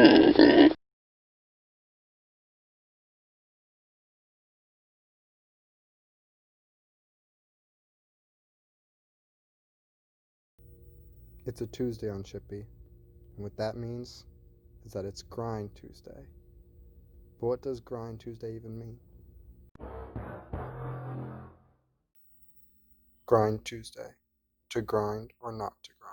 It's a Tuesday on Shippy, and what that means is that it's Grind Tuesday. But what does Grind Tuesday even mean? Grind Tuesday. To grind or not to grind.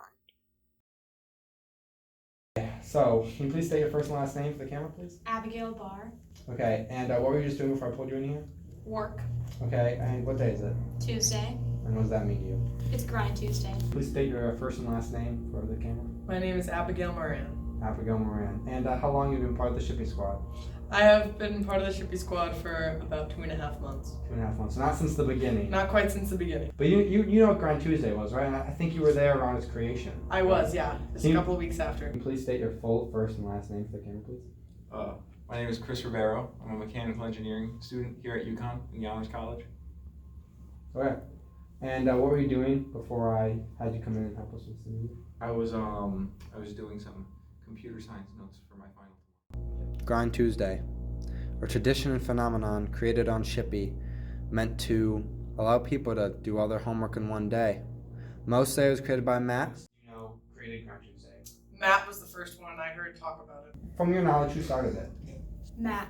So, can you please state your first and last name for the camera, please? Abigail Barr. Okay, and what were you just doing before I pulled you in here? Work. Okay, and what day is it? Tuesday. And what does that mean to you? It's Grind Tuesday. Please state your first and last name for the camera. My name is Abigail Moran. Abigail Moran. And how long have you been part of the Shippy Squad? I have been part of the Shippy Squad for about 2.5 months. 2.5 months. So not since the beginning. Not quite since the beginning. But you know what Grind Tuesday was, right? And I think you were there around its creation. I was, yeah. Just a Can you- couple of weeks after. Can you please state your full first and last name for the camera, please? My name is Chris Ribeiro. I'm a mechanical engineering student here at UConn in the Honors College. Okay. And what were you doing before I had you come in and help us with the meeting? I was doing some computer science notes for my final. Grind Tuesday, a tradition and phenomenon created on Shippy, meant to allow people to do all their homework in one day. Most say it was created by Matt. Created Grind Tuesday. Matt was the first one I heard talk about it. From your knowledge, who started it? Matt.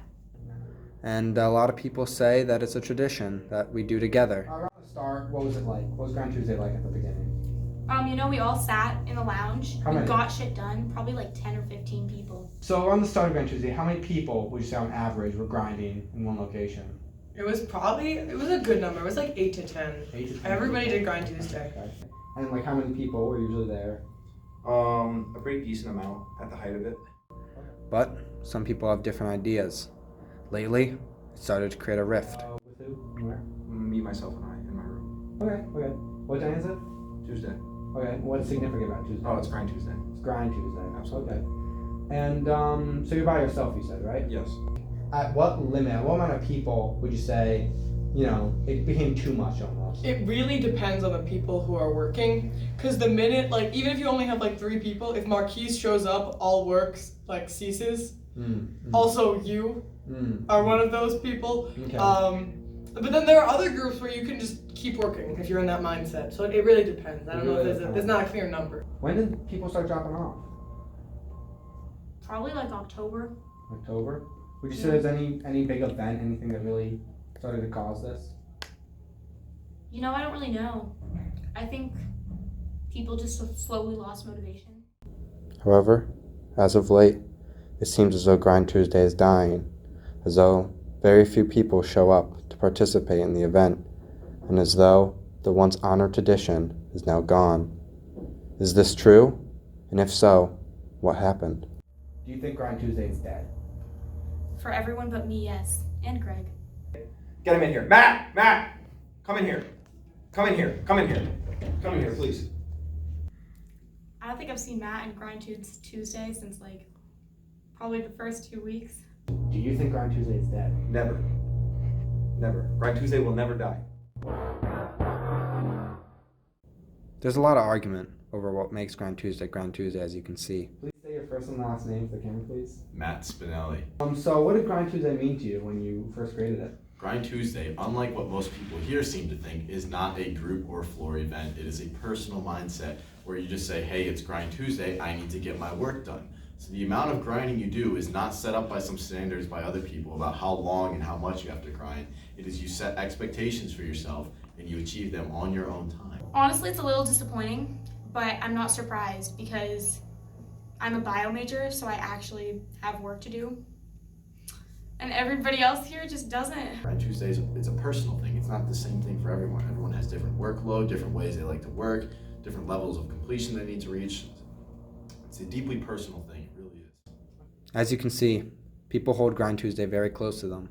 And a lot of people say that it's a tradition that we do together. Around the start, what was it like? What was Grind Tuesday like at the beginning? We all sat in the lounge. How we many? got shit done. Probably like 10 or 15 people. So on the start of Grind Tuesday, how many people would you say on average were grinding in one location? It was a good number. It was like 8 to 10. 8 to 10 Everybody people. did Grind Tuesday. Okay. And like how many people were usually there? A pretty decent amount at the height of it. But some people have different ideas. Lately, it started to create a rift. With who? And where? Me, myself, and I in my room. Okay. What day is it? Tuesday. Okay. What's significant about Tuesday? Oh, it's Grind Tuesday. It's Grind Tuesday. Absolutely. Okay. And so you're by yourself, you said, right? Yes. At what amount of people would you say, it became too much almost? It really depends on the people who are working. Because the minute, even if you only have 3 people, if Marquise shows up, all work ceases. Also, you are one of those people. Okay. But then there are other groups where you can just keep working if you're in that mindset. So it really depends. I don't know if there's not a clear number. When did people start dropping off? Probably like October. October? Would you say there's any big event, anything that really started to cause this? I don't really know. I think people just slowly lost motivation. However, as of late, it seems as though Grind Tuesday is dying, as though very few people show up to participate in the event, and as though the once honored tradition is now gone. Is this true? And if so, what happened? Do you think Grind Tuesday is dead? For everyone but me, yes. And Greg. Get him in here. Matt! Come in here. Come in here, please. I don't think I've seen Matt in Grind Tuesday since probably the first 2 weeks. Do you think Grind Tuesday is dead? Never. Grind Tuesday will never die. There's a lot of argument over what makes Grind Tuesday, as you can see. Please say your first and last name for the camera, please. Matt Spinelli. So what did Grind Tuesday mean to you when you first created it? Grind Tuesday, unlike what most people here seem to think, is not a group or floor event. It is a personal mindset where you just say, hey, it's Grind Tuesday, I need to get my work done. So the amount of grinding you do is not set up by some standards by other people about how long and how much you have to grind. It is you set expectations for yourself and you achieve them on your own time. Honestly, it's a little disappointing, but I'm not surprised because I'm a bio major, so I actually have work to do. And everybody else here just doesn't. Grind Tuesday it's a personal thing. It's not the same thing for everyone. Everyone has different workload, different ways they like to work, different levels of completion they need to reach. It's a deeply personal thing, it really is. As you can see, people hold Grind Tuesday very close to them.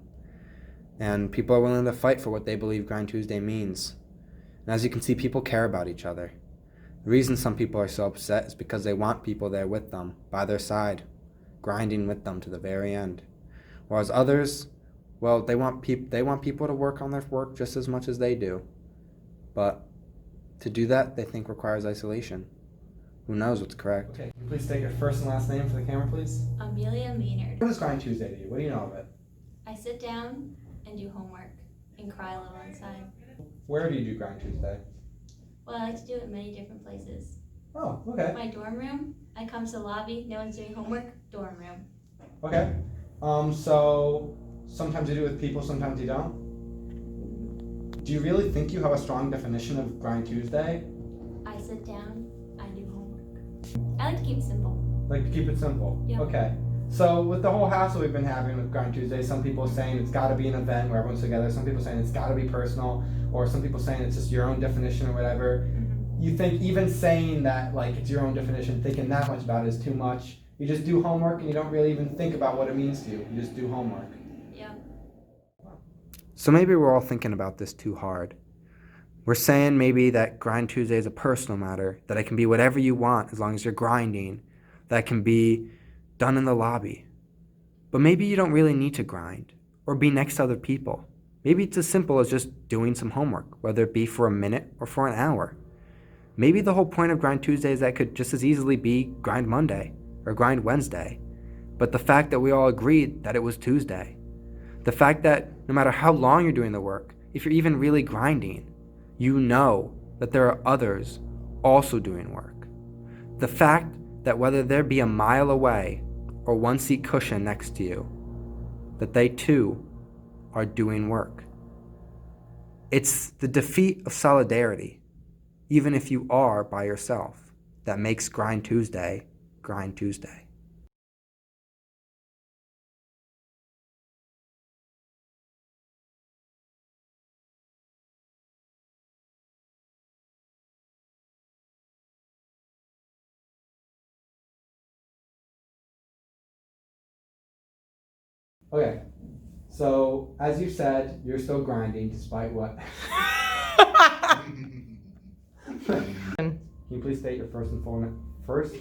And people are willing to fight for what they believe Grind Tuesday means. And as you can see, people care about each other. The reason some people are so upset is because they want people there with them, by their side, grinding with them to the very end. Whereas others, well, they want people to work on their work just as much as they do. But to do that, they think requires isolation. Who knows what's correct? Okay, can you please state your first and last name for the camera, please? Amelia Maynard. What is Grind Tuesday to you? What do you know of it? I sit down and do homework and cry a little inside. Where do you do Grind Tuesday? Well, I like to do it in many different places. Oh, okay. My dorm room, I come to the lobby, no one's doing homework, dorm room. Okay. So sometimes you do it with people, sometimes you don't. Do you really think you have a strong definition of Grind Tuesday? I sit down, I do homework. I like to keep it simple. Like to keep it simple? Yep. Okay. So with the whole hassle we've been having with Grind Tuesday, some people are saying it's got to be an event where everyone's together. Some people are saying it's got to be personal, or some people saying it's just your own definition or whatever. You think even saying that like it's your own definition, thinking that much about it is too much. You just do homework and you don't really even think about what it means to you. You just do homework. Yeah. So maybe we're all thinking about this too hard. We're saying maybe that Grind Tuesday is a personal matter, that it can be whatever you want as long as you're grinding, that can be done in the lobby. But maybe you don't really need to grind or be next to other people. Maybe it's as simple as just doing some homework, whether it be for a minute or for an hour. Maybe the whole point of Grind Tuesday is that it could just as easily be Grind Monday or Grind Wednesday. But the fact that we all agreed that it was Tuesday, the fact that no matter how long you're doing the work, if you're even really grinding, you know that there are others also doing work. The fact that whether there be a mile away or one seat cushion next to you, that they too are doing work. It's the defeat of solidarity, even if you are by yourself, that makes Grind Tuesday, Grind Tuesday. Okay. So as you said, you're still grinding despite what? Can you please state your first and full name first?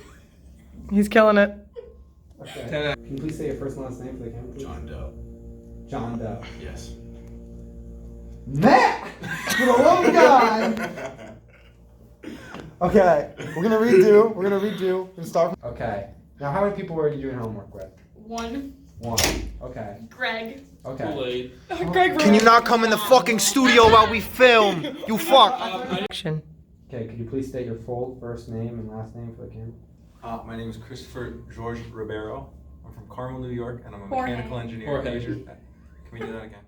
He's killing it. Okay. Can you please say your first and last name for the camera, please? John Doe. John Doe. Yes. Matt! For the love of God! Okay, we're gonna redo. We're gonna start. Okay. Now, how many people were you doing homework with? One, One. Okay. Greg. Okay. Greg, Can you not come in the fucking studio while we film? You fuck! Action. Okay, could you please state your full first name and last name for the camera? My name is Christopher George Ribeiro. I'm from Carmel, New York, and I'm a Jorge. mechanical engineer Jorge. major. Can we do that again?